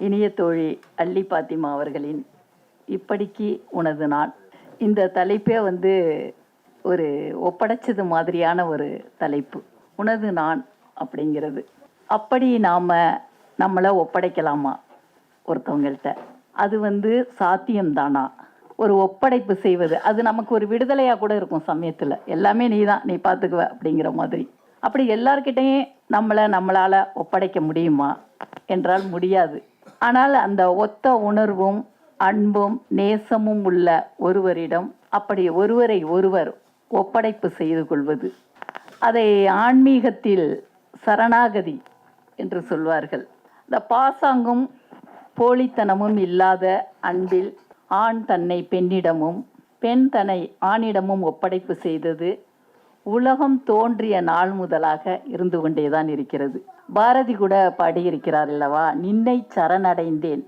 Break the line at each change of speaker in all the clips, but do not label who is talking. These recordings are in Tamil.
இனிய தோழி அல்லி பாத்திமா அவர்களின் இப்படிக்கு உனது நான். இந்த தலைப்பே ஒரு ஒப்படைச்சது மாதிரியான ஒரு தலைப்பு. உனது நான் அப்படிங்கிறது. அப்படி நாம் நம்மளை ஒப்படைக்கலாமா ஒருத்தவங்கள்ட்ட? அது சாத்தியம்தானா? ஒரு ஒப்படைப்பு செய்வது அது நமக்கு ஒரு விடுதலையாக கூட இருக்கும். சமயத்தில் எல்லாமே நீ தான், நீ பார்த்துக்குவ அப்படிங்கிற மாதிரி. அப்படி எல்லார்கிட்டையும் நம்மளால் ஒப்படைக்க முடியுமா என்றால் முடியாது. ஆனால் அந்த ஒத்த உணர்வும் அன்பும் நேசமும் உள்ள ஒருவரிடம் அப்படி ஒருவரை ஒருவர் ஒப்படைப்பு செய்து கொள்வது, அதை ஆன்மீகத்தில் சரணாகதி என்று சொல்வார்கள். இந்த பாசாங்கும் போலித்தனமும் இல்லாத அன்பில் ஆண் தன்னை பெண்ணிடமும் பெண் தன்னை ஆணிடமும் ஒப்படைப்பு செய்தது உலகம் தோன்றிய நாள் முதலாக இருந்து கொண்டேதான் இருக்கிறது. பாரதி கூட பாடியிருக்கிறார் அல்லவா, நின்னை சரணடைந்தேன்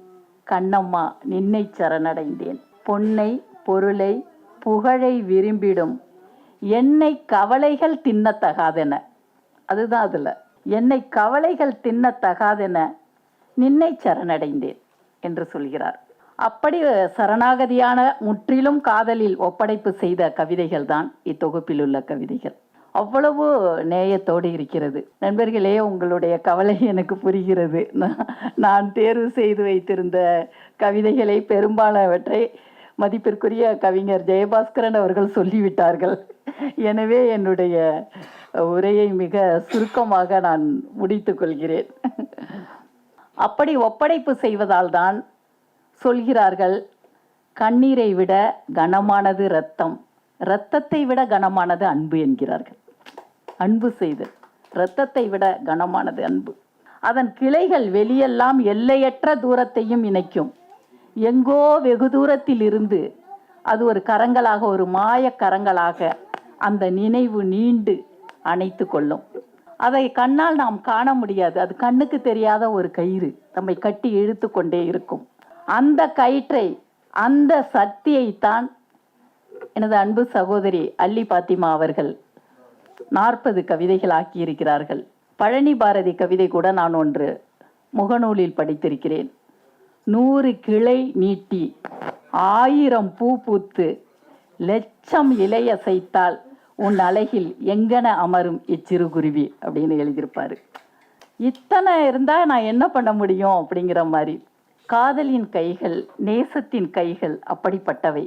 கண்ணம்மா நின்னை சரணடைந்தேன், பொன்னை பொருளை புகழை விரும்பிடும் என்னை கவலைகள் தின்னத்தகாதென. அதுதான் அதில், என்னை கவலைகள் தின்னத்தகாதென நின்னை சரணடைந்தேன் என்று சொல்கிறார். அப்படி சரணாகதியான முற்றிலும் காதலில் ஒப்படைப்பு செய்த கவிதைகள் தான் இத்தொகுப்பில் உள்ள கவிதைகள். அவ்வளவு நேயத்தோடு இருக்கிறது. நண்பர்களே, உங்களுடைய கவலை எனக்கு புரிகிறது. நான் தேர்வு செய்து வைத்திருந்த கவிதைகளை பெரும்பாலானவற்றை மதிப்பிற்குரிய கவிஞர் ஜெயபாஸ்கரன் அவர்கள் சொல்லிவிட்டார்கள். எனவே என்னுடைய உரையை மிக சுருக்கமாக நான் முடித்துக் கொள்கிறேன். அப்படி ஒப்படைப்பு செய்வதால் தான் சொல்கிறார்கள், கண்ணீரை விட கனமானது இரத்தம், இரத்தத்தை விட கனமானது அன்பு என்கிறார்கள். அன்பு செய்தல் இரத்தத்தை விட கனமானது அன்பு. அதன் கிளைகள் வெளியெல்லாம் எல்லையற்ற தூரத்தையும் இணைக்கும். எங்கோ வெகு தூரத்தில் இருந்து அது ஒரு கரங்களாக, ஒரு மாய கரங்களாக அந்த நினைவு நீண்டு அணைத்து கொள்ளும். அதை கண்ணால் நாம் காண முடியாது. அது கண்ணுக்கு தெரியாத ஒரு கயிறு நம்மை கட்டி இழுத்து கொண்டே இருக்கும். அந்த கயிற்றை, அந்த சக்தியைத்தான் எனது அன்பு சகோதரி அல்லி பாத்திமா அவர்கள் 40 கவிதைகள் ஆக்கியிருக்கிறார்கள். பழனி பாரதி கவிதை கூட நான் ஒன்று முகநூலில் படித்திருக்கிறேன். 100 கிளை நீட்டி 1000 பூ பூத்து லட்சம் இலையசைத்தால் உன் அழகில் எங்கன அமரும் இச்சிறுகுருவி அப்படின்னு எழுதியிருப்பாரு. இத்தனை இருந்தால் நான் என்ன பண்ண முடியும் அப்படிங்கிற மாதிரி. காதலின் கைகள், நேசத்தின் கைகள் அப்படிப்பட்டவை.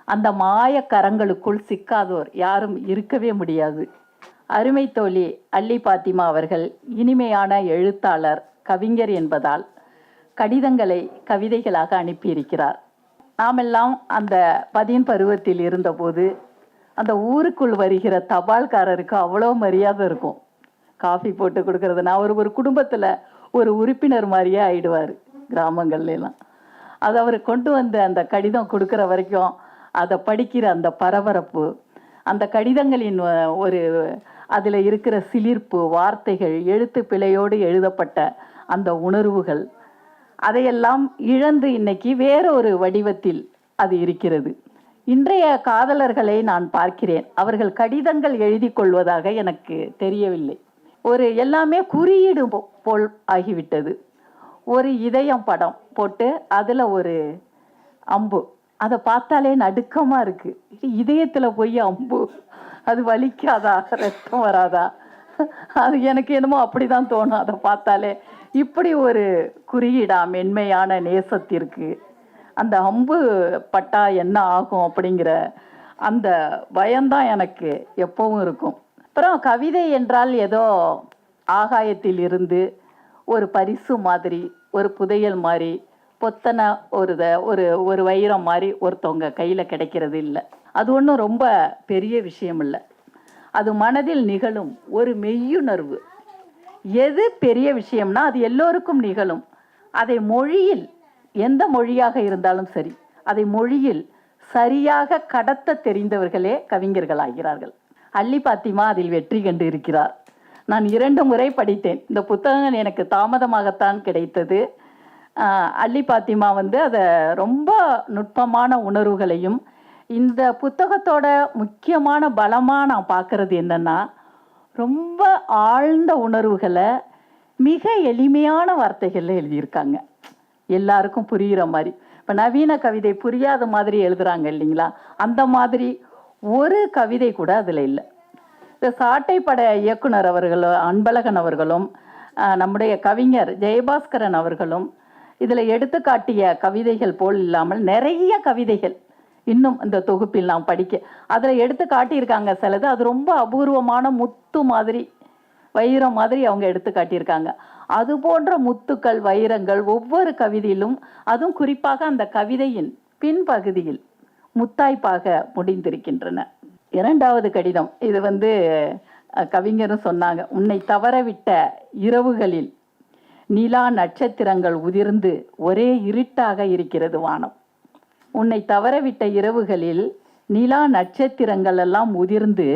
அந்த மாய கரங்களுக்குள் சிக்காதோர் யாரும் இருக்கவே முடியாது. அருமை தோழி அல்லி பாத்திமா அவர்கள் இனிமையான எழுத்தாளர், கவிஞர் என்பதால் கடிதங்களை கவிதைகளாக அனுப்பியிருக்கிறார். நாமெல்லாம் அந்த 10 பருவத்தில் இருந்தபோது அந்த ஊருக்குள் வருகிற தபால்காரருக்கு அவ்வளோ மரியாதை இருக்கும். காஃபி போட்டு கொடுக்கறது, நான் ஒரு குடும்பத்தில் ஒரு உறுப்பினர் மாதிரியே ஆயிடுவார் கிராமங்கள்லாம். அதை அவர் கொண்டு வந்து அந்த கடிதம் கொடுக்குற வரைக்கும் அதை படிக்கிற அந்த பரபரப்பு, அந்த கடிதங்களின் ஒரு அதில் இருக்கிற சிலிர்ப்பு, வார்த்தைகள், எழுத்து பிழையோடு எழுதப்பட்ட அந்த உணர்வுகள், அதையெல்லாம் இழந்து இன்னைக்கு வேறொரு வடிவத்தில் அது இருக்கிறது. இன்றைய காதலர்களை நான் பார்க்கிறேன், அவர்கள் கடிதங்கள் எழுதி கொள்வதாக எனக்கு தெரியவில்லை. எல்லாமே குறியீடு போல் ஆகிவிட்டது. ஒரு இதயம் படம் போட்டு அதில் ஒரு அம்பு, அதை பார்த்தாலே நடுக்கமாக இருக்குது. இதயத்தில் போய் அம்பு, அது வலிக்காதா, ரத்தம் வராதா? அது எனக்கு என்னமோ அப்படி தான் தோணும் அதை பார்த்தாலே. இப்படி ஒரு குறியீடா மென்மையான நேசத்திற்கு அந்த அம்பு பட்டா என்ன ஆகும் அப்படிங்கிற அந்த பயம்தான் எனக்கு எப்பவும் இருக்கும். அப்புறம் கவிதை என்றால் ஏதோ ஆகாயத்தில் இருந்து ஒரு பரிசு மாதிரி, ஒரு புதையல் மாதிரி, பொத்தனை ஒரு வைரம் மாதிரி ஒருத்தவங்க கையில் கிடைக்கிறது இல்லை. அது ஒன்றும் ரொம்ப பெரிய விஷயம் இல்லை. அது மனதில் நிகழும் ஒரு மெய்யுணர்வு. எது பெரிய விஷயம்னா அது எல்லோருக்கும் நிகழும். அதை மொழியில், எந்த மொழியாக இருந்தாலும் சரி, அதை மொழியில் சரியாக கடத்த தெரிந்தவர்களே கவிஞர்கள் ஆகிறார்கள். அல்லி பாத்திமா அதில் வெற்றி கண்டு இருக்கிறார். நான் 2 முறை படித்தேன். இந்த புத்தகங்கள் எனக்கு தாமதமாகத்தான் கிடைத்தது. அல்லி பாத்திமா அதை ரொம்ப நுட்பமான உணர்வுகளையும், இந்த புத்தகத்தோட முக்கியமான பலமாக நான் பார்க்கறது என்னன்னா, ரொம்ப ஆழ்ந்த உணர்வுகளை மிக எளிமையான வார்த்தைகளில் எழுதியிருக்காங்க. எல்லாருக்கும் புரிகிற மாதிரி. இப்போ நவீன கவிதை புரியாத மாதிரி எழுதுறாங்க இல்லைங்களா, அந்த மாதிரி ஒரு கவிதை கூட அதில் இல்லை. இந்த சாட்டைப்பட இயக்குனர் அவர்களும் அன்பழகன் அவர்களும் நம்முடைய கவிஞர் ஜெயபாஸ்கரன் அவர்களும் இதில் எடுத்துக்காட்டிய கவிதைகள் போல் இல்லாமல் நிறைய கவிதைகள் இன்னும் இந்த தொகுப்பில் நாம் படிக்க அதில் எடுத்து காட்டியிருக்காங்க. சிலது அது ரொம்ப அபூர்வமான முத்து மாதிரி, வைரம் மாதிரி அவங்க எடுத்து காட்டியிருக்காங்க. அது போன்ற முத்துக்கள், வைரங்கள் ஒவ்வொரு கவிதையிலும், அதுவும் குறிப்பாக அந்த கவிதையின் பின்பகுதியில் முத்தாய்ப்பாக முடிந்திருக்கின்றன. இரண்டாவது கடிதம், இது கவிஞரும் சொன்னாங்க, உன்னை தவறவிட்ட இரவுகளில் நிலா நட்சத்திரங்கள் உதிர்ந்து ஒரே இருட்டாக இருக்கிறது வானம். உன்னை தவறவிட்ட இரவுகளில் நிலா நட்சத்திரங்கள் எல்லாம் உதிர்ந்து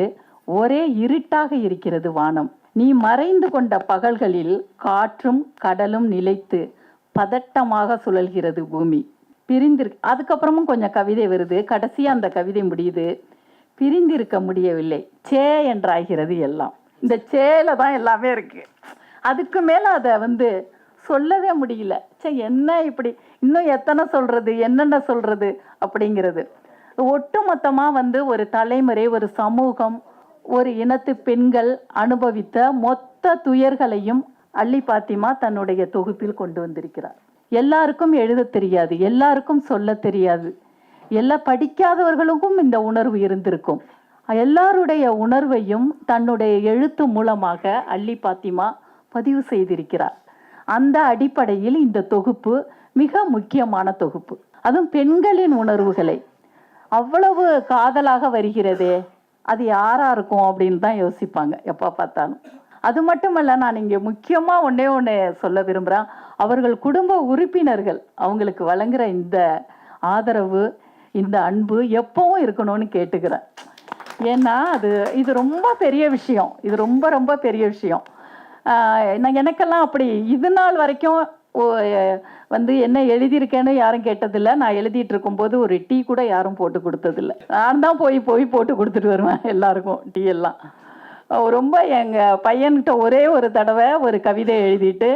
ஒரே இருட்டாக இருக்கிறது வானம். நீ மறைந்து கொண்ட பகல்களில் காற்றும் கடலும் நிலைத்து பதட்டமாக சுழல்கிறது பூமி. அதுக்கப்புறமும் கொஞ்சம் கவிதை வருது. கடைசியா அந்த கவிதை முடியுது, பிரிந்திருக்க முடியவில்லை, சே என்றாகிறது எல்லாம். இந்த சேல தான் எல்லாமே இருக்கு. அதுக்கு மேல அதை சொல்லவே முடியல. சே, என்ன இப்படி, இன்னும் எத்தனை சொல்றது, என்னென்ன சொல்றது அப்படிங்கிறது. ஒட்டுமொத்தமா ஒரு தலைமுறை, ஒரு சமூகம், ஒரு இனத்து பெண்கள் அனுபவித்த மொத்த துயர்களையும் அள்ளி பாத்திமா தன்னுடைய தொகுப்பில் கொண்டு வந்திருக்கிறார். எல்லாருக்கும் எழுத தெரியாது, எல்லாருக்கும் சொல்ல தெரியாது, எல்லா படிக்காதவர்களுக்கும் இந்த உணர்வு இருந்திருக்கும். எல்லாருடைய உணர்வையும் தன்னுடைய எழுத்து மூலமாக அள்ளி பாத்திமா பதிவு செய்திருக்கிறார். அந்த அடிப்படையில் இந்த தொகுப்பு மிக முக்கியமான தொகுப்பு. அதுவும் பெண்களின் உணர்வுகளை அவ்வளவு காதலாக வருகிறதே, அது யாரா இருக்கும் அப்படின்னு தான் யோசிப்பாங்க எப்போ பார்த்தாலும். அது மட்டுமல்ல, நான் இங்கே முக்கியமாக ஒன்று சொல்ல விரும்புகிறேன். அவர்கள் குடும்ப உறுப்பினர்கள் அவங்களுக்கு வழங்குற இந்த ஆதரவு, இந்த அன்பு எப்பவும் இருக்கணும்னு கேட்டுக்கிறேன். ஏன்னா இது ரொம்ப பெரிய விஷயம். இது ரொம்ப ரொம்ப பெரிய விஷயம். நான் எனக்கெல்லாம் அப்படி இது நாள் வரைக்கும் என்ன எழுதியிருக்கேன்னு யாரும் கேட்டதில்லை. நான் எழுதிட்டு இருக்கும்போது ஒரு டீ கூட யாரும் போட்டு கொடுத்ததில்லை. நான் தான் போய் போட்டு கொடுத்துட்டு வருவேன் எல்லாருக்கும் டீ எல்லாம். ரொம்ப எங்கள் பையன்கிட்ட ஒரே ஒரு தடவை ஒரு கவிதை எழுதிட்டு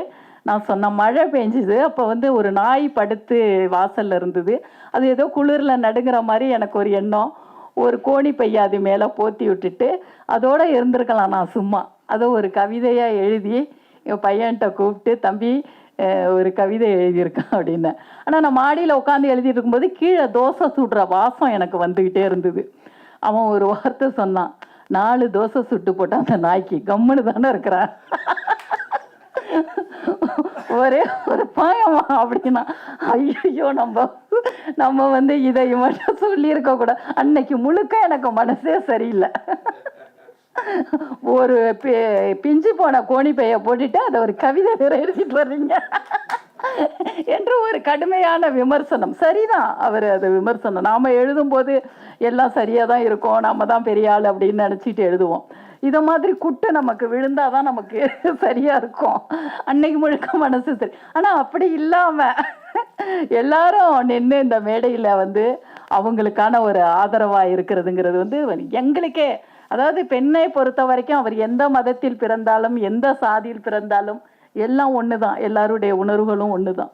நான் சொன்ன, மழை பெஞ்சுது. அப்போ ஒரு நாய் படுத்து வாசல்ல இருந்தது. அது ஏதோ குளிரில் நடுங்கிற மாதிரி எனக்கு ஒரு எண்ணம். ஒரு கோணி பைய அது மேலே போத்தி விட்டுட்டு அதோட இருந்திருக்கலாம் நான் சும்மா. அதை ஒரு கவிதையாக எழுதி என் பையன்கிட்ட கூப்பிட்டு, தம்பி ஒரு கவிதை எழுதியிருக்கான் அப்படின்னு. ஆனால் நான் மாடியில் உட்காந்து எழுதிட்டு இருக்கும்போது கீழே தோசை சுடுற வாசம் எனக்கு வந்துக்கிட்டே இருந்தது. அவன் ஒரு வார்த்தை சொன்னான், 4 தோசை சுட்டு போட்டான் அந்த நாய்க்கு, கம்முன்னு தானே இருக்கிறான், ஒரே ஒரு பாயமா அப்படின்னா. ஐயோ, நம்ம இதை மட்டும் சொல்லியிருக்க கூட. அன்னைக்கு முழுக்க எனக்கு மனசே சரியில்லை. ஒரு பிஞ்சு போன கோணி பைய போட்டுட்டு அதை ஒரு கவிதை வேற எழுதிட்டு வர்றீங்க என்று ஒரு கடுமையான விமர்சனம். சரிதான், அவர் அது விமர்சனம். நாம எழுதும் போது எல்லாம் சரியா தான் இருக்கும், நாம தான் பெரிய ஆள் அப்படின்னு நினைச்சிட்டு எழுதுவோம். இதை மாதிரி குட்டு நமக்கு விழுந்தாதான் நமக்கு சரியா இருக்கும். அன்னைக்கு முழுக்க மனசு சரி. ஆனா அப்படி இல்லாம எல்லாரும் நின்று இந்த மேடையில அவங்களுக்கான ஒரு ஆதரவா இருக்கிறதுங்கிறது எங்களுக்கே, அதாவது பெண்ணை பொறுத்த வரைக்கும் அவர் எந்த மதத்தில் பிறந்தாலும் எந்த சாதியில் பிறந்தாலும் எல்லாம் ஒண்ணுதான், எல்லாருடைய உணர்வுகளும் ஒண்ணுதான்.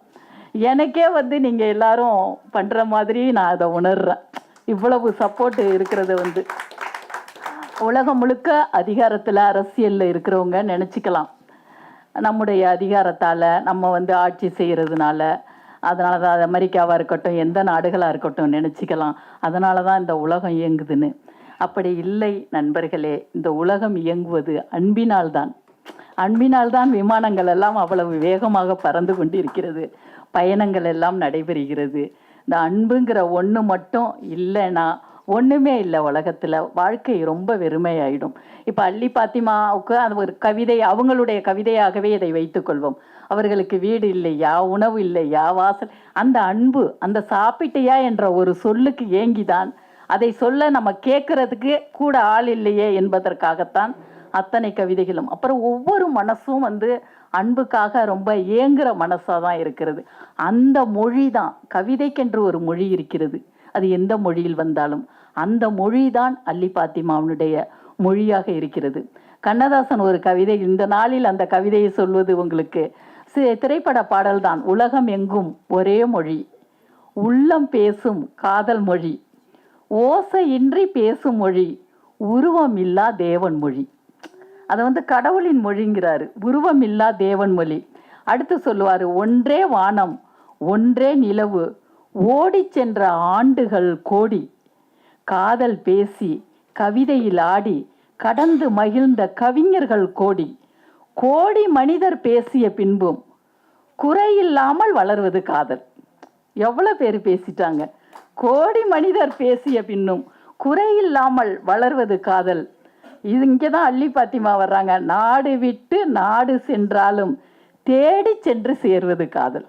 எனக்கே நீங்க எல்லாரும் பண்ற மாதிரி நான் அதை உணர்றேன். இவ்வளவு சப்போர்ட் இருக்கிறது உலகம் முழுக்க அதிகாரத்துல அரசியல்ல இருக்கிறவங்க நினைச்சுக்கலாம், நம்முடைய அதிகாரத்தால நம்ம ஆட்சி செய்யறதுனால, அதனால தான் அது அமெரிக்காவா இருக்கட்டும் எந்த நாடுகளா இருக்கட்டும் நினைச்சுக்கலாம், அதனாலதான் இந்த உலகம் இயங்குதுன்னு. அப்படி இல்லை நண்பர்களே. இந்த உலகம் இயங்குவது அன்பினால்தான். அன்பினால்தான் விமானங்கள் எல்லாம் அவ்வளவு வேகமாக பறந்து கொண்டு இருக்கிறது, பயணங்கள் எல்லாம் நடைபெறுகிறது. இந்த அன்புங்கிற ஒன்று மட்டும் இல்லைன்னா ஒன்றுமே இல்லை உலகத்தில். வாழ்க்கை ரொம்ப வெறுமையாயிடும். இப்போ அள்ளி பாத்திமாவுக்கு அது ஒரு கவிதை, அவங்களுடைய கவிதையாகவே இதை வைத்துக்கொள்வோம். அவர்களுக்கு வீடு இல்லையா, உணவு இல்லையா, வாசல், அந்த அன்பு, அந்த சாப்பிட்டையா என்ற ஒரு சொல்லுக்கு ஏங்கிதான், அதை சொல்ல நம்ம கேட்கறதுக்கு கூட ஆள் இல்லையே என்பதற்காகத்தான் அத்தனை கவிதைகளும். அப்புறம் ஒவ்வொரு மனசும் அன்புக்காக ரொம்ப ஏங்குற மனசாக தான் இருக்கிறது. அந்த மொழி தான், கவிதைக்கென்று ஒரு மொழி இருக்கிறது. அது எந்த மொழியில் வந்தாலும் அந்த மொழி தான் அள்ளி பாத்திமாவுடைய மொழியாக இருக்கிறது. கண்ணதாசன் ஒரு கவிதை, இந்த நாளில் அந்த கவிதையை சொல்வது உங்களுக்கு திரைப்பட பாடல்தான். உலகம் எங்கும் ஒரே மொழி, உள்ளம் பேசும் காதல் மொழி, ஓசையின்றி பேசும் மொழி, உருவம் இல்லா தேவன் மொழி. அதை வந்து கடவுளின் மொழிங்கிறாரு, உருவம் இல்லா தேவன் மொழி. அடுத்து சொல்லுவாரு, ஒன்றே வானம் ஒன்றே நிலவு, ஓடி சென்ற ஆண்டுகள் கோடி, காதல் பேசி கவிதையில் ஆடி கடந்து மகிழ்ந்த கவிஞர்கள் கோடி, கோடி மனிதர் பேசிய பின்பும் குறையில்லாமல் வளர்வது காதல். எவ்வளவு பேர் பேசிட்டாங்க. கோடி மனிதர் பேசிய பின்னும் குறையில்லாமல் வளர்வது காதல். இது இங்கதான் அள்ளி பாத்திமா வர்றாங்க. நாடு விட்டு நாடு சென்றாலும் தேடி சென்று சேர்வது காதல்.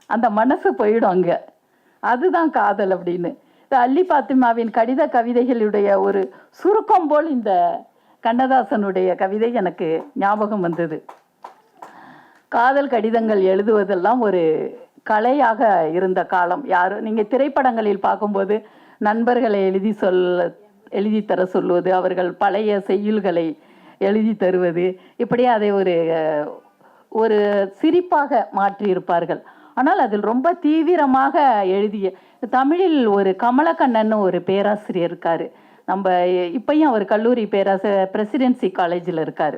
அந்த மனசு போயிடும் அங்க, அதுதான் காதல் அப்படின்னு. அள்ளி பாத்திமாவின் கடித கவிதைகளுடைய ஒரு சுருக்கம் போல் இந்த கண்ணதாசனுடைய கவிதை எனக்கு ஞாபகம் வந்தது. காதல் கடிதங்கள் எழுதுவதெல்லாம் ஒரு கலையாக இருந்த காலம். யாரும் நீங்கள் திரைப்படங்களில் பார்க்கும்போது நண்பர்களை எழுதி தர சொல்வது, அவர்கள் பழைய செய்யுள்களை எழுதி தருவது, இப்படியே அதை ஒரு சிரிப்பாக மாற்றியிருப்பார்கள். ஆனால் அதில் ரொம்ப தீவிரமாக எழுதிய தமிழில் ஒரு கமலக்கண்ணன் ஒரு பேராசிரியர் இருக்கார். நம்ம இப்பயும் அவர் கல்லூரி பேராசிரியர், பிரசிடென்சி காலேஜில் இருக்கார்.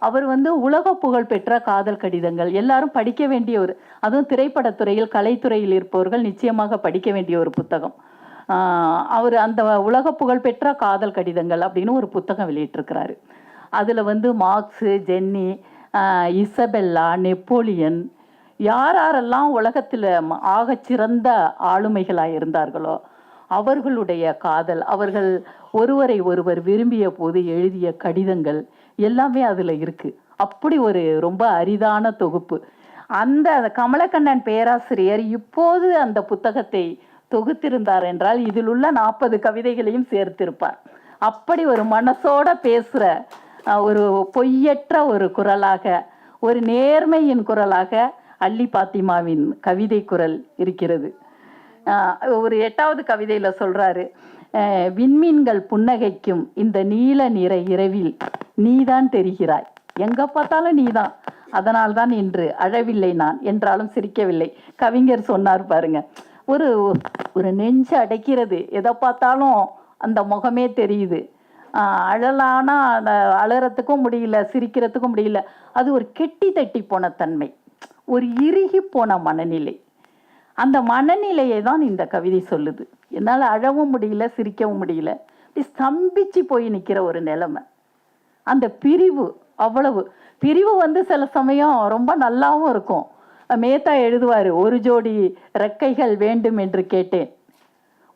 அவர் வந்து உலக புகழ் பெற்ற காதல் கடிதங்கள் எல்லாரும் படிக்க வேண்டிய அதுவும் திரைப்படத்துறையில் கலைத்துறையில் இருப்பவர்கள் நிச்சயமாக படிக்க வேண்டிய ஒரு புத்தகம். அவர் அந்த உலக புகழ் பெற்ற காதல் கடிதங்கள் அப்படின்னு ஒரு புத்தகம் வெளியிட்டிருக்கிறாரு. அதில் வந்து மார்க்ஸு, ஜென்னி, இசபெல்லா, நெப்போலியன், யாரெல்லாம் உலகத்தில் ஆகச்சிறந்த ஆளுமைகளாக இருந்தார்களோ அவர்களுடைய காதல், அவர்கள் ஒருவரை ஒருவர் விரும்பிய போது எழுதிய கடிதங்கள் எல்லாமே அதில் இருக்குது. அப்படி ஒரு ரொம்ப அரிதான தொகுப்பு. அந்த கமலக்கண்ணன் பேராசிரியர் இப்போது அந்த புத்தகத்தை தொகுத்திருந்தார் என்றால் இதில் உள்ள 40 கவிதைகளையும் சேர்த்திருப்பார். அப்படி ஒரு மனசோட பேசுகிற ஒரு பொய்யற்ற ஒரு குரலாக, ஒரு நேர்மையின் குரலாக அள்ளி பாத்திமாவின் கவிதை குரல் இருக்கிறது. ஒரு 8வது கவிதையில் சொல்கிறாரு, விண்மீன்கள் புன்னகைக்கும் இந்த நீல நிற இரவில் நீதான் தெரிகிறாய், எங்கே பார்த்தாலும் நீதான், அதனால்தான் இன்று அழவில்லை நான் என்றாலும் சிரிக்கவில்லை. கவிஞர் சொன்னார் பாருங்க, ஒரு நெஞ்சு அடைக்கிறது, எதை பார்த்தாலும் அந்த முகமே தெரியுது. அழலானா அந்த அழறதுக்கும் முடியல, சிரிக்கிறதுக்கும் முடியல. அது ஒரு கெட்டி தட்டி போன தன்மை, ஒரு இறுகி போன மனநிலை. அந்த மனநிலையை தான் இந்த கவிதை சொல்லுது. என்னால் அழவும் முடியல, சிரிக்கவும் முடியல, ஸ்தம்பிச்சு போய் நிற்கிற ஒரு நிலைமை. அந்த பிரிவு, அவ்வளவு பிரிவு வந்து சில சமயம் ரொம்ப நல்லாவும் இருக்கும். மேத்தா எழுதுவார், ஒரு ஜோடி ரெக்கைகள் வேண்டும் என்று கேட்டேன்,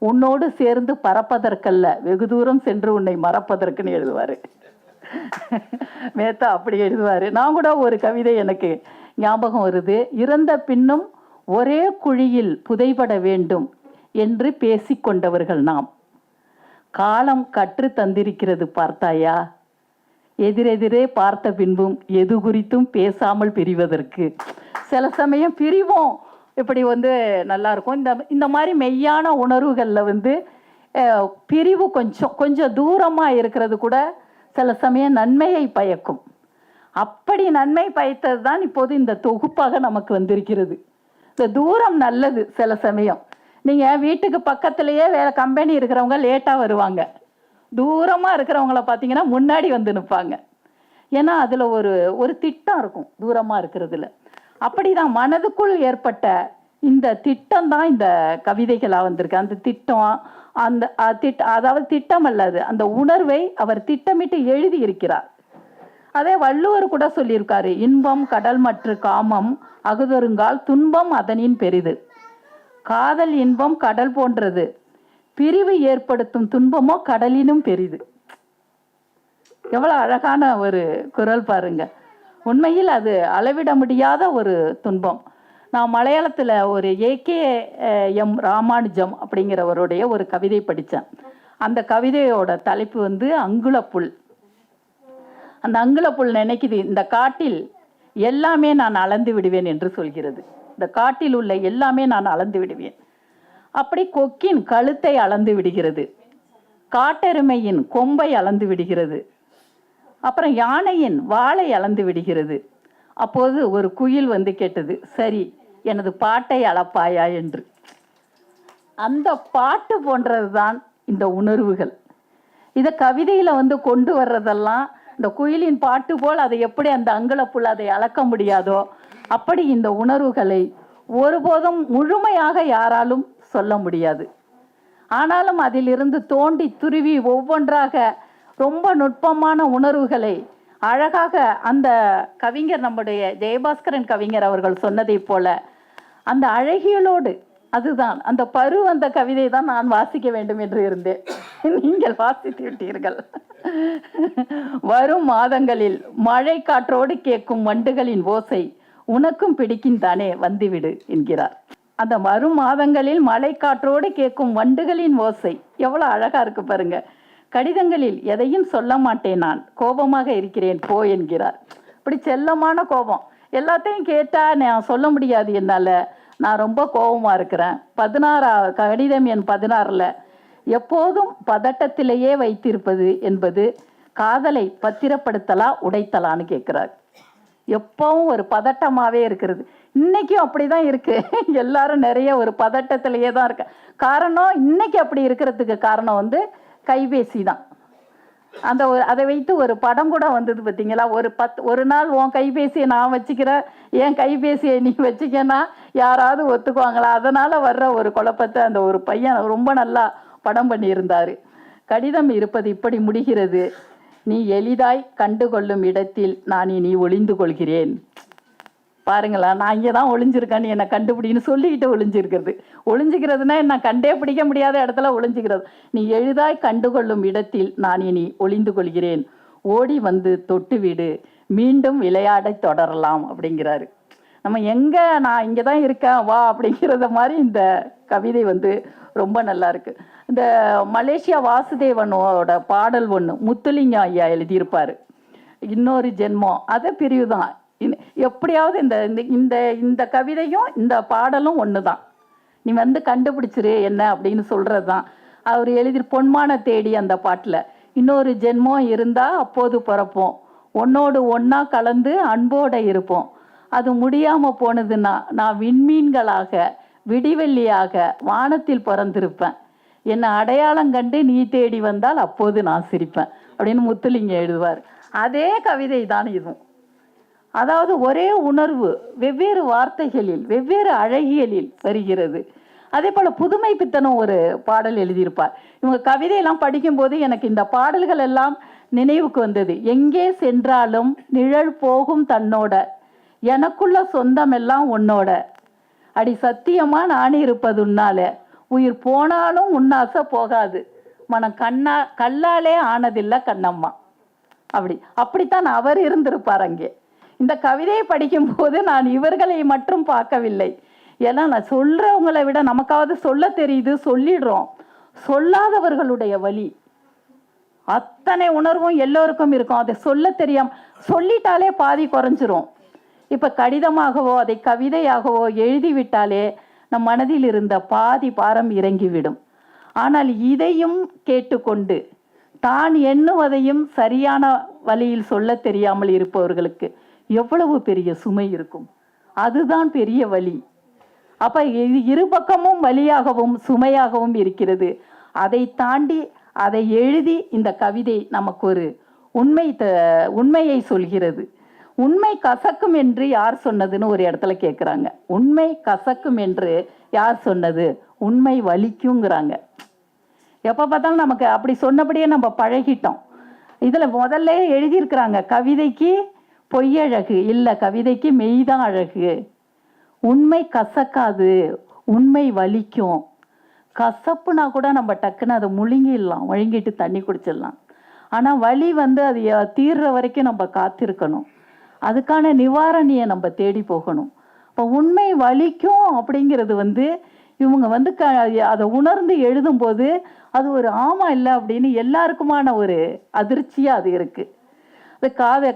உன்னோடு சேர்ந்து பறப்பதற்கல்ல, வெகு தூரம் சென்று உன்னை மறப்பதற்குன்னு எழுதுவார். மேத்தா அப்படி எழுதுவார். நான் கூட ஒரு கவிதை எனக்கு ஞாபகம் வருது. இறந்த பின்னும் ஒரே குழியில் புதைபட வேண்டும் என்று பேசிக்கொண்டவர்கள் நாம், காலம் கற்று தந்திருக்கிறது பார்த்தாயா, எதிரெதிரே பார்த்த பின்பும் எது குறித்தும் பேசாமல் பிரிவதற்கு. சில சமயம் பிரிவோம் இப்படி வந்து நல்லா இருக்கும். இந்த மாதிரி மெய்யான உணர்வுகளில் வந்து பிரிவு கொஞ்சம் தூரமாக இருக்கிறது கூட சில சமயம் நன்மையை பயக்கும். அப்படி நன்மை பயத்தது தான் இப்போது இந்த தொகுப்பாக நமக்கு வந்திருக்கிறது. இந்த தூரம் நல்லது. சில சமயம் நீங்கள் வீட்டுக்கு பக்கத்துலேயே வேலை கம்பெனி இருக்கிறவங்க லேட்டாக வருவாங்க, தூரமாக இருக்கிறவங்கள பார்த்தீங்கன்னா முன்னாடி வந்து நிற்பாங்க. ஏன்னா அதில் ஒரு திட்டம் இருக்கும் தூரமாக இருக்கிறதுல. அப்படி தான் மனதுக்குள் ஏற்பட்ட இந்த திட்டம் தான் இந்த கவிதைகளாக வந்திருக்கு. அந்த திட்டம் அதாவது திட்டம் அல்லது அந்த உணர்வை அவர் திட்டமிட்டு எழுதி இருக்கிறார். அதே வள்ளுவர் கூட சொல்லியிருக்காரு, இன்பம் கடல் மற்ற காமம் அகுதொருங்கால் துன்பம் அதனின் பெரிது. காதல் இன்பம் கடல் போன்றது, பிரிவு ஏற்படுத்தும் துன்பமோ கடலினும் பெரிது. எவ்வளவு அழகான ஒரு குரல் பாருங்க. உண்மையில் அது அளவிட முடியாத ஒரு துன்பம். நான் மலையாளத்தில் ஒரு AKM ராமானுஜம் அப்படிங்கிறவருடைய ஒரு கவிதை படித்தேன். அந்த கவிதையோட தலைப்பு வந்து அங்குளப்புல். அந்த அங்குளப்புல் நினைக்குது, இந்த காட்டில் எல்லாமே நான் அளந்து விடுவேன் என்று சொல்கிறது. இந்த காட்டில் உள்ள எல்லாமே நான் அளந்து விடுவேன். அப்படி கொக்கின் கழுத்தை அளந்து விடுகிறது, காட்டெருமையின் கொம்பை அளந்து விடுகிறது, அப்புறம் யானையின் வாளை அளந்து விடுகிறது. அப்போது ஒரு குயில் வந்து கேட்டது, சரி எனது பாட்டை அளப்பாயா என்று. அந்த பாட்டு போன்றது தான் இந்த உணர்வுகள். இதை கவிதையில வந்து கொண்டு வர்றதெல்லாம் இந்த குயிலின் பாட்டு போல் அதை எப்படி அந்த அங்குலப்புள்ள அதை அளக்க முடியாதோ அப்படி இந்த உணர்வுகளை ஒருபோதும் முழுமையாக யாராலும் சொல்ல முடியாது. ஆனாலும் அதிலிருந்து தோண்டி துருவி ஒவ்வொன்றாக ரொம்ப நுட்பமான உணர்வுகளை அழகாக அந்த கவிஞர், நம்முடைய ஜெயபாஸ்கரன் கவிஞர் அவர்கள் சொன்னதை போல அந்த அழகியலோடு, அதுதான் அந்த அந்த கவிதை தான் நான் வாசிக்க வேண்டும் என்று இருந்தேன். நீங்கள் வாசித்து விட்டீர்கள். வரும் மாதங்களில் மழை காற்றோடு கேட்கும் வண்டுகளின் ஓசை உனக்கும் பிடிக்கும் தானே, வந்துவிடு என்கிறார். அந்த வரும் மாதங்களில் மழை காற்றோடு கேட்கும் வண்டுகளின் ஓசை எவ்வளவு அழகா இருக்கு பாருங்க. கடிதங்களில் எதையும் சொல்ல மாட்டேன், நான் கோபமாக இருக்கிறேன் போ என்கிறார். இப்படி செல்லமான கோபம், எல்லாத்தையும் கேட்டா நான் சொல்ல முடியாது என்னால, நான் ரொம்ப கோபமா இருக்கிறேன். 16 கடிதம் எண் 16ல் எப்போதும் பதட்டத்திலேயே வைத்திருப்பது என்பது காதலை பத்திரப்படுத்தலா உடைத்தலான்னு கேட்கிறார். எப்பவும் ஒரு பதட்டமாவே இருக்கிறது. இன்னைக்கும் அப்படிதான் இருக்கு. எல்லாரும் நிறைய ஒரு பதட்டத்திலேயே தான் இருக்கு. காரணம், இன்னைக்கு அப்படி இருக்கிறதுக்கு காரணம் வந்து கைபேசி தான். அந்த அதை வைத்து ஒரு படம் கூட வந்தது பார்த்தீங்களா? ஒரு நாள் உன் கைபேசியை நான் வச்சுக்கிறேன், என் கைபேசியை நீ வச்சுக்கன்னா யாராவது ஒத்துக்குவாங்களா? அதனால வர்ற ஒரு குழப்பத்தை அந்த ஒரு பையன் ரொம்ப நல்லா படம் பண்ணியிருந்தாரு. கடிதம் இருப்பது இப்படி முடிகிறது, நீ எளிதாய் கண்டுகொள்ளும் இடத்தில் நான் இனி ஒளிந்து கொள்கிறேன். பாருங்களா, நான் இங்கே தான் ஒளிஞ்சிருக்கேன்னு என்னை கண்டுபிடின்னு சொல்லிக்கிட்டு ஒளிஞ்சுக்கிறதுனா என்ன, கண்டே பிடிக்க முடியாத இடத்துல ஒளிஞ்சுக்கிறது. நீ எளிதாய் கண்டுகொள்ளும் இடத்தில் நான் இனி ஒளிந்து கொள்கிறேன், ஓடி வந்து தொட்டு விடு, மீண்டும் விளையாட தொடரலாம் அப்படிங்கிறாரு. நம்ம எங்கே, நான் இங்கே தான் இருக்கேன் வா அப்படிங்கிறத மாதிரி இந்த கவிதை வந்து ரொம்ப நல்லா இருக்கு. இந்த மலேசியா வாசுதேவனோட பாடல் ஒன்று முத்துலிங்கம் ஐயா எழுதியிருப்பார், இன்னொரு ஜென்மம். அதை பிரிவு தான். எப்படியாவது இந்த இந்த இந்த கவிதையும் இந்த பாடலும் ஒன்று தான். நீ வந்து கண்டுபிடிச்சிரு என்ன அப்படின்னு சொல்கிறது தான். அவர் எழுதி பொன்மான தேடி அந்த பாட்டில் இன்னொரு ஜென்மம் இருந்தால் அப்போது பிறப்போம், உன்னோடு ஒன்றா கலந்து அன்போடு இருப்போம், அது முடியாமல் போனதுன்னா நான் விண்மீன்களாக விடிவெள்ளியாக வானத்தில் பிறந்திருப்பேன், என்னை அடையாளம் கண்டு நீ தேடி வந்தால் அப்போது நான் சிரிப்பேன் அப்படின்னு முத்துலிங்கம் எழுதுவார். அதே கவிதை தான் இதுவும். அதாவது ஒரே உணர்வு வெவ்வேறு வார்த்தைகளில் வெவ்வேறு அழகியலில் வருகிறது. அதே போல் புதுமை பித்தனும் ஒரு பாடல் எழுதியிருப்பார். இவங்க கவிதையெல்லாம் படிக்கும்போது எனக்கு இந்த பாடல்கள் எல்லாம் நினைவுக்கு வந்தது. எங்கே சென்றாலும் நிழல் போகும் தன்னோட, எனக்குள்ள சொந்தம் எல்லாம் உன்னோட, அடி சத்தியமா நான் இருப்பது உன்னால, உயிர் போனாலும் உன்னாசை போகாது, மனம் கல்லாலே ஆனதில்லை கண்ணம்மா. அப்படித்தான் அவர் இருந்திருப்பார் அங்கே. இந்த கவிதையை படிக்கும்போது நான் இவர்களை மட்டும் பார்க்கவில்லை. ஏன்னா நான் சொல்றவங்களை விட நமக்காவது சொல்ல தெரியுது, சொல்லிடுறோம். சொல்லாதவர்களுடைய வலி, அத்தனை உணர்வும் எல்லோருக்கும் இருக்கும். அதை சொல்ல தெரியாம சொல்லிட்டாலே பாதி குறைஞ்சிரும். இப்ப கடிதமாகவோ அதை கவிதையாகவோ எழுதிவிட்டாலே நம் மனதில் இருந்த பாதி பாரம் இறங்கிவிடும். ஆனால் இதையும் கேட்டுக்கொண்டு தான் எண்ணுவதையும் சரியான வழியில் சொல்ல தெரியாமல் இருப்பவர்களுக்கு எவ்வளவு பெரிய சுமை இருக்கும். அதுதான் பெரிய வலி. அப்ப இரு பக்கமும் வலியாகவும் சுமையாகவும் இருக்கிறது. அதை தாண்டி அதை எழுதி இந்த கவிதை நமக்கு ஒரு உண்மையை சொல்கிறது. உண்மை கசக்கும் என்று யார் சொன்னதுன்னு ஒரு இடத்துல கேட்குறாங்க. உண்மை கசக்கும் என்று யார் சொன்னது? உண்மை வலிக்குங்கிறாங்க. எப்போ பார்த்தாலும் நமக்கு அப்படி சொன்னபடியே நம்ம பழகிட்டோம். இதில் முதல்ல எழுதியிருக்கிறாங்க, கவிதைக்கு பொய்யழகு இல்லை, கவிதைக்கு மெய்தான் அழகு. உண்மை கசக்காது, உண்மை வலிக்கும். கசப்புனா கூட நம்ம டக்குன்னு அதை முழுங்கிட்டு தண்ணி குடிச்சிடலாம். ஆனால் வலி வந்து அது தீர்ற வரைக்கும் நம்ம காத்திருக்கணும். அதுக்கான நிவாரணியை நம்ம தேடி போகணும். இப்போ உண்மை வலிக்கும் அப்படிங்கிறது வந்து இவங்க வந்து அதை உணர்ந்து எழுதும்போது அது ஒரு ஆமா இல்லை அப்படின்னு எல்லாருக்குமான ஒரு அதிர்ச்சியாக அது இருக்குது.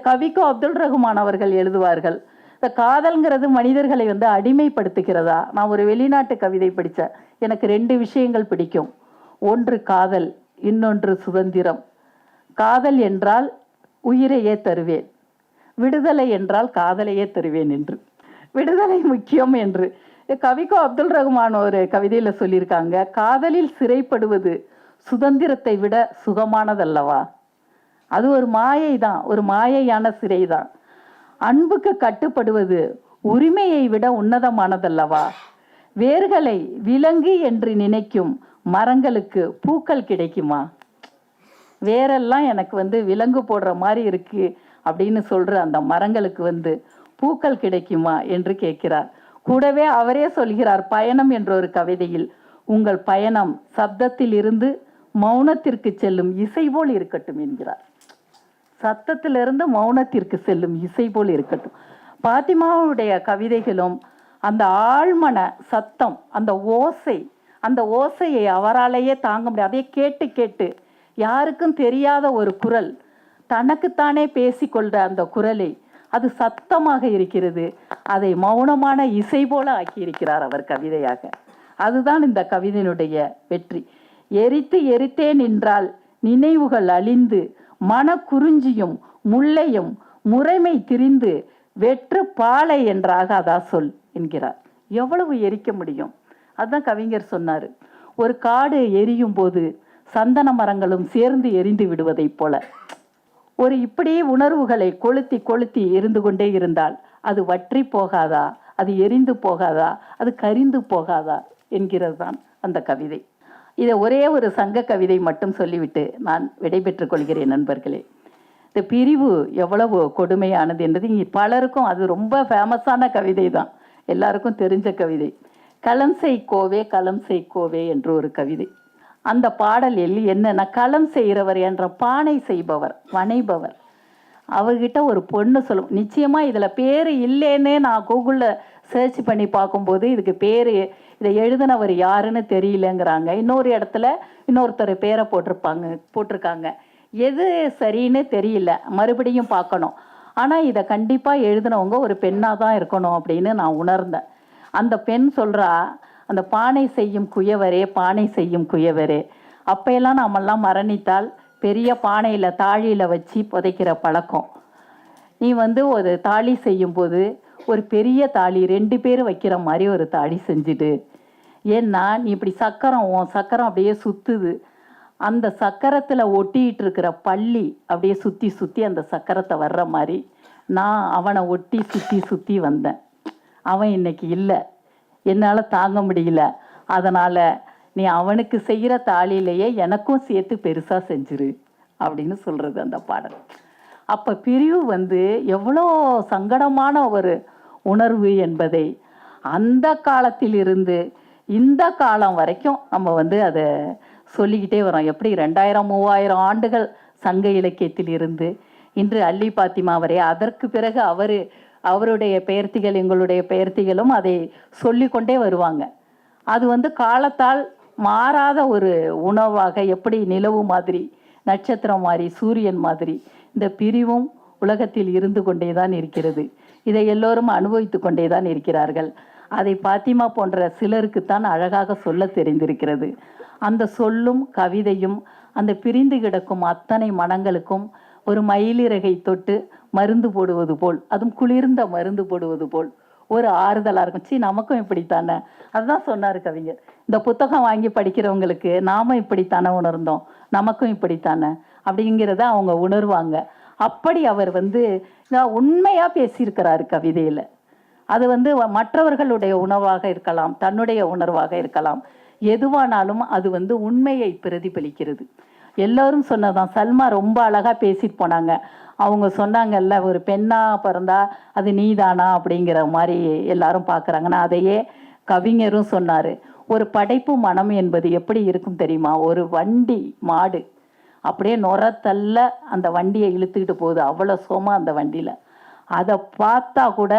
கவிக்கோ அப்துல் ரஹ்மான் அவர்கள் எழுதுவார்கள், இந்த காதல்ங்கிறது மனிதர்களை வந்து அடிமைப்படுத்துகிறதா. நான் ஒரு வெளிநாட்டு கவிதை படித்தேன், எனக்கு 2 விஷயங்கள் பிடிக்கும். ஒன்று காதல், இன்னொன்று சுதந்திரம். காதல் என்றால் உயிரையே தருவேன், விடுதலை என்றால் காதலையே தருவேன் என்று, விடுதலை முக்கியம் என்று. கவிக்கோ அப்துல் ரஹ்மான் ஒரு கவிதையில் சொல்லியிருக்காங்க, காதலில் சிறைப்படுவது சுதந்திரத்தை விட சுகமானதல்லவா. அது ஒரு மாயை தான், ஒரு மாயையான சிறை தான். அன்புக்கு கட்டுப்படுவது உரிமையை விட உன்னதமானதல்லவா. வேர்களை விலங்கு என்று நினைக்கும் மரங்களுக்கு பூக்கள் கிடைக்குமா. வேரெல்லாம் எனக்கு விலங்கு போடுற மாதிரி இருக்கு அப்படின்னு சொல்ற அந்த மரங்களுக்கு பூக்கள் கிடைக்குமா என்று கேட்கிறார். கூடவே அவரே சொல்கிறார், பயணம் என்ற ஒரு கவிதையில், உங்கள் பயணம் சப்தத்தில் இருந்து மௌனத்திற்கு செல்லும் இசை போல் இருக்கட்டும் என்கிறார். சத்தத்திலிருந்து மௌனத்திற்கு செல்லும் இசை போல் இருக்கட்டும். பாத்திமாவுடைய கவிதைகளும் அந்த ஆழ்மன சத்தம், அந்த ஓசை, அந்த ஓசையை அவராலேயே தாங்க முடியாது. அதையே கேட்டு கேட்டு யாருக்கும் தெரியாத ஒரு குரல், தனக்குத்தானே பேசிக்கொள்ற அந்த குரலை, அது சத்தமாக இருக்கிறது, அதை மௌனமான இசை போல ஆக்கியிருக்கிறார் அவர் கவிதையாக. அதுதான் இந்த கவிதையினுடைய வெற்றி. எரித்து எரித்தே நின்றால் நினைவுகள் அழிந்து மனக்குறிஞ்சியும் முல்லையும் முறைமை திரிந்து வெற்று பாலை என்றாக அதா சொல் என்கிறார். எவ்வளவு எரிக்க முடியும்? அதுதான் கவிஞர் சொன்னார், ஒரு காடு எரியும் போது சந்தன மரங்களும் சேர்ந்து எரிந்து விடுவதை போல ஒரு இப்படி உணர்வுகளை கொளுத்தி கொளுத்தி எரிந்து கொண்டே இருந்தால் அது வற்றி போகாதா, அது எரிந்து போகாதா, அது கரிந்து போகாதா என்கிறது தான் அந்த கவிதை. இதை ஒரே ஒரு சங்க கவிதை மட்டும் சொல்லிவிட்டு நான் விடைபெற்றுக் கொள்கிறேன் நண்பர்களே. இந்த பிரிவு எவ்வளவு கொடுமையானது என்பது இங்கே பலருக்கும், அது ரொம்ப ஃபேமஸான கவிதை தான், எல்லாருக்கும் தெரிஞ்ச கவிதை. களம் செய் கோவே களம் செய் கோவே என்று ஒரு கவிதை. அந்த பாடலில் என்னன்னா, களம் செய்கிறவர் என்ற பானை செய்பவர், வனைபவர், அவர்கிட்ட ஒரு பொண்ணு சொல்லும், நிச்சயமாக இதில் பேர் இல்லைன்னே நான் கூகுளில் சர்ச் பண்ணி பார்க்கும்போது இதுக்கு பேர், இதை எழுதினவர் யாருன்னு தெரியலங்கிறாங்க. இன்னொரு இடத்துல இன்னொருத்தர் பேரை போட்டிருக்காங்க. எது சரின்னு தெரியல, மறுபடியும் பார்க்கணும். ஆனால் இதை கண்டிப்பாக எழுதினவங்க ஒரு பெண்ணாக தான் இருக்கணும் அப்படின்னு நான் உணர்ந்தேன். அந்த பெண் சொல்கிறா, அந்த பானை செய்யும் குயவரே, பானை செய்யும் குயவரே, அப்பையெல்லாம் நாமெல்லாம் மரணித்தால் பெரிய பானையில் தாழியில் வச்சு புதைக்கிற பழக்கம். நீ ஒரு தாலி செய்யும்போது ஒரு பெரிய தாலி 2 பேர் வைக்கிற மாதிரி ஒரு தாலி செஞ்சுடு. ஏன்னா நீ இப்படி சக்கரம் அப்படியே சுற்றுது, அந்த சக்கரத்தில் ஒட்டிகிட்டு இருக்கிற பள்ளி அப்படியே சுற்றி சுற்றி அந்த சக்கரத்தை வர்ற மாதிரி நான் அவனை ஒட்டி சுற்றி சுற்றி வந்தேன். அவன் இன்னைக்கு இல்லை, என்னால் தாங்க முடியல, அதனால் நீ அவனுக்கு செய்கிற தாலியிலேயே எனக்கும் சேர்த்து பெருசாக செஞ்சிரு அப்படின்னு சொல்கிறது அந்த பாடல். அப்போ பிரிவு எவ்வளோ சங்கடமான ஒரு உணர்வு என்பதை அந்த காலத்திலிருந்து இந்த காலம் வரைக்கும் நம்ம அதை சொல்லிக்கிட்டே வரோம். எப்படி 2000-3000 ஆண்டுகள் சங்க இலக்கியத்தில் இருந்து இன்று அல்லி பாத்திமா வரை, அதற்கு பிறகு அவருடைய பெயர்த்திகள், எங்களுடைய பெயர்த்திகளும் அதை சொல்லிக்கொண்டே வருவாங்க. அது காலத்தால் மாறாத ஒரு உணவாக, எப்படி நிலவு மாதிரி, நட்சத்திரம் மாதிரி, சூரியன் மாதிரி இந்த பிரிவும் உலகத்தில் இருந்து கொண்டே தான் இருக்கிறது. இதை எல்லோரும் அனுபவித்து கொண்டே தான் இருக்கிறார்கள். அதை பாத்திமா போன்ற சிலருக்குத்தான் அழகாக சொல்ல தெரிந்திருக்கிறது. அந்த சொல்லும் கவிதையும் அந்த பிரிந்து கிடக்கும் அத்தனை மனங்களுக்கும் ஒரு மயிலிறகை தொட்டு மருந்து போடுவது போல், அதுவும் குளிர்ந்த மருந்து போடுவது போல் ஒரு ஆறுதலாக இருக்கும். நமக்கும் இப்படித்தானே, அதுதான் சொன்னார் கவிஞர். இந்த புத்தகம் வாங்கி படிக்கிறவங்களுக்கு நாம இப்படித்தானே உணர்ந்தோம், நமக்கும் இப்படித்தானே அப்படிங்கிறத அவங்க உணர்வாங்க. அப்படி அவர் உண்மையாக பேசியிருக்கிறாரு கவிதையில். அது மற்றவர்களுடைய உணர்வாக இருக்கலாம், தன்னுடைய உணர்வாக இருக்கலாம், எதுவானாலும் அது உண்மையை பிரதிபலிக்கிறது. எல்லோரும் சொன்னதான். சல்மா ரொம்ப அழகாக பேசிட்டு போனாங்க. அவங்க சொன்னாங்கல்ல, ஒரு பெண்ணாக பிறந்தா அது நீதானா அப்படிங்கிற மாதிரி எல்லாரும் பார்க்குறாங்கன்னா, அதையே கவிஞரும் சொன்னார். ஒரு படைப்பு மனம் என்பது எப்படி இருக்கும் தெரியுமா? ஒரு வண்டி மாடு அப்படியே நுரத்தல்ல அந்த வண்டியை இழுத்துக்கிட்டு போகுது, அவ்வளோ சோமா அந்த வண்டியில். அதை பார்த்தா கூட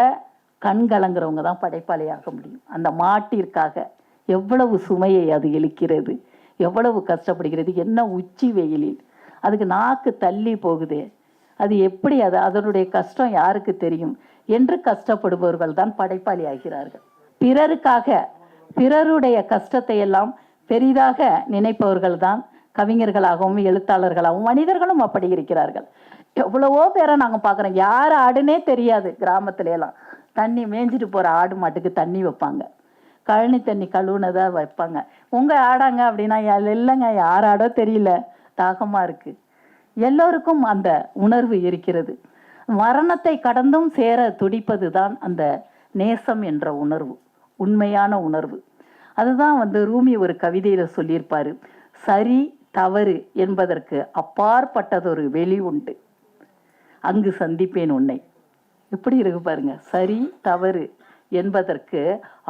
கண் கலங்குறவங்க தான் படைப்பாளியாக முடியும். அந்த மாட்டிற்காக எவ்வளவு சுமையை அது இழுக்கிறது, எவ்வளவு கஷ்டப்படுகிறது, என்ன உச்சி வெயிலில் அதுக்கு நாக்கு தள்ளி போகுதே, அது எப்படி, அதனுடைய கஷ்டம் யாருக்கு தெரியும் என்று கஷ்டப்படுபவர்கள் தான் படைப்பாளி ஆகிறார்கள். பிறருக்காக, பிறருடைய கஷ்டத்தை எல்லாம் பெரிதாக நினைப்பவர்கள் தான் கவிஞர்களாகவும் எழுத்தாளர்களாகவும், மனிதர்களும் அப்படி இருக்கிறார்கள். எவ்வளவோ பேரை நாங்கள் பார்க்குறோம், யார் ஆடுனே தெரியாது. கிராமத்துல எல்லாம் தண்ணி மேய்ஞ்சிட்டு போகிற ஆடு மாட்டுக்கு தண்ணி வைப்பாங்க, கழனி தண்ணி கழுவுனதா வைப்பாங்க. உங்கள் ஆடாங்க அப்படின்னா இல்லைங்க, யார் ஆடோ தெரியல, தாகமாக இருக்குது. எல்லோருக்கும் அந்த உணர்வு இருக்கிறது. மரணத்தை கடந்தும் சேர துடிப்பது தான் அந்த நேசம் என்ற உணர்வு, உண்மையான உணர்வு. அதுதான் ரூமி ஒரு கவிதையில் சொல்லியிருப்பார், சரி தவறு என்பதற்கு அப்பாற்பட்டதொரு வெளி உண்டு, அங்கு சந்திப்பேன் உன்னை. எப்படி இருக்கு பாருங்க, சரி தவறு என்பதற்கு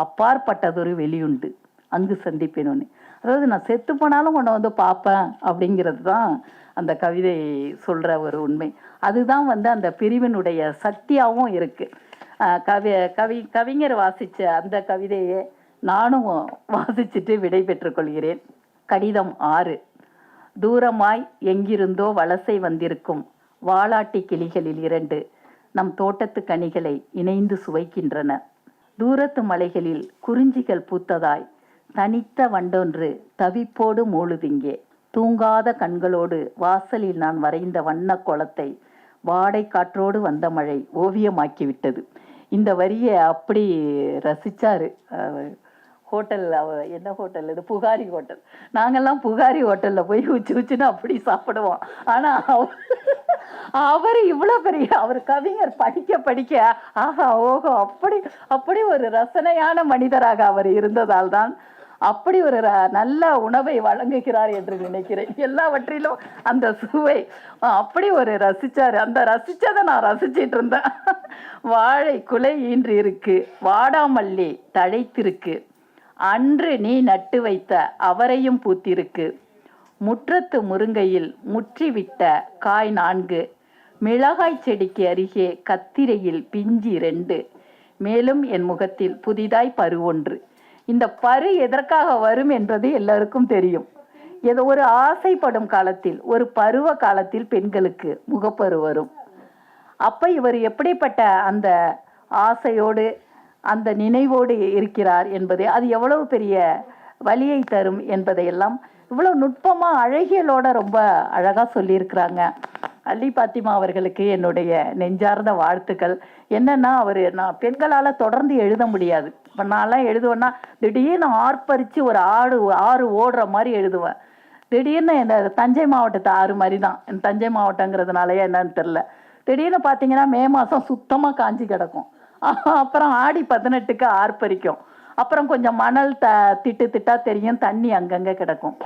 அப்பாற்பட்டதொரு வெளியுண்டு, அங்கு சந்திப்பேன் உன்னை. அதாவது நான் செத்து போனாலும் உன்னை பார்ப்பேன் அப்படிங்கிறது தான் அந்த கவிதை சொல்கிற ஒரு உண்மை. அதுதான் அந்த பிரிவினுடைய சக்தியாகவும் இருக்குது. கவிஞர் வாசித்த அந்த கவிதையை நானும் வாசிச்சுட்டு விடை பெற்றுக்கொள்கிறேன். கடிதம் 6. தூரமாய் எங்கிருந்தோ வலசை வந்திருக்கும் வாலாட்டி கிளிகளில் 2 நம் தோட்டத்து கனிகளை இணைந்து சுவைக்கின்றன. தூரத்து மலைகளில் குறிஞ்சிகள் பூத்ததாய் தனித்த வண்டொன்று தவிப்போடு மூழுதிங்கே. தூங்காத கண்களோடு வாசலில் நான் வரைந்த வண்ண கோலத்தை வாடை காற்றோடு வந்த மழை ஓவியமாக்கிவிட்டது. இந்த வரியை அப்படி ரசிச்சாரு. ஹோட்டல், என்ன ஹோட்டல் இது, புகாரி ஹோட்டல். நாங்கெல்லாம் புகாரி ஹோட்டலில் போய் உச்சுன்னு அப்படி சாப்பிடுவோம். ஆனால் அவர் இவ்வளோ பெரிய அவர் கவிஞர் படிக்க படிக்க ஆஹா ஓஹோ அப்படி ஒரு ரசனையான மனிதராக அவர் இருந்ததால் தான் அப்படி ஒரு நல்ல உணவை வழங்குகிறார் என்று நினைக்கிறேன். எல்லாவற்றிலும் அந்த சுவை அப்படி ஒரு ரசிச்சாரு. அந்த ரசிச்சதை நான் ரசிச்சிட்டு இருந்தேன். வாழை குலை ஈன்று இருக்கு, வாடாமல்லி தழைத்திருக்கு, அன்று நீ நட்டு வைத்த அவரையும் பூத்திருக்கு, முற்றத்து முருங்கையில் முற்றிவிட்ட காய் 4, மிளகாய் செடிக்கு அருகே கத்திரையில் பிஞ்சி 2, மேலும் என் முகத்தில் புதிதாய் பரு 1. இந்த பரு எதற்காக வரும் என்பது எல்லாருக்கும் தெரியும். ஏதோ ஒரு ஆசைப்படும் காலத்தில், ஒரு பருவ காலத்தில் பெண்களுக்கு முகப்பரு வரும். அப்ப இவர் எப்படிப்பட்ட அந்த ஆசையோடு அந்த நினைவோடு இருக்கிறார் என்பது, அது எவ்வளவு பெரிய வலியை தரும் என்பதையெல்லாம் இவ்வளவு நுட்பமா அழகியலோட ரொம்ப அழகா சொல்லியிருக்கிறாங்க. அல்லி பாத்திமா அவர்களுக்கு என்னுடைய நெஞ்சார்ந்த வாழ்த்துக்கள். என்னன்னா நான் பெண்களால் தொடர்ந்து எழுத முடியாது. இப்போ நான்லாம் எழுதுவேன்னா திடீர்னு ஆர்ப்பரித்து ஒரு ஆறு ஓடுற மாதிரி எழுதுவேன். திடீர்னு என்ன தஞ்சை மாவட்டத்து ஆறு மாதிரி தான், என் தஞ்சை மாவட்டங்கிறதுனாலயே என்னன்னு தெரில. திடீர்னு பார்த்தீங்கன்னா மே மாதம் சுத்தமாக காஞ்சி கிடக்கும். அப்புறம் ஆடி 18க்கு ஆர்ப்பரிக்கும். அப்புறம் கொஞ்சம் மணல் திட்டா தெரியும், தண்ணி அங்கங்கே கிடக்கும்.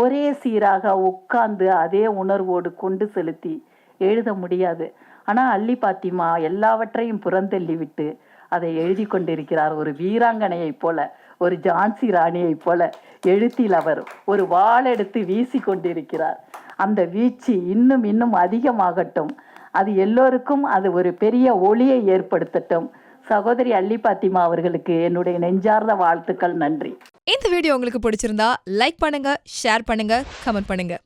ஒரே சீராக உட்கார்ந்து அதே உணர்வோடு கொண்டு செலுத்தி எழுத முடியாது. ஆனால் அல்லி பாத்திமா எல்லாவற்றையும் புறந்தள்ளி விட்டு அதை எழுதி கொண்டிருக்கிறார். ஒரு வீராங்கனையை போல, ஒரு ஜான்சி ராணியை போல எழுத்தில் அவர் ஒரு வாளெடுத்து வீசி கொண்டிருக்கிறார். அந்த வீச்சு இன்னும் இன்னும் அதிகமாகட்டும். அது எல்லோருக்கும் அது ஒரு பெரிய ஒளியை ஏற்படுத்தட்டும். சகோதரி அல்லி பாத்திமா அவர்களுக்கு என்னுடைய நெஞ்சார்ந்த வாழ்த்துக்கள். நன்றி.
இந்த வீடியோ உங்களுக்கு பிடிச்சிருந்தா லைக் பண்ணுங்க, ஷேர் பண்ணுங்க, கமெண்ட் பண்ணுங்க.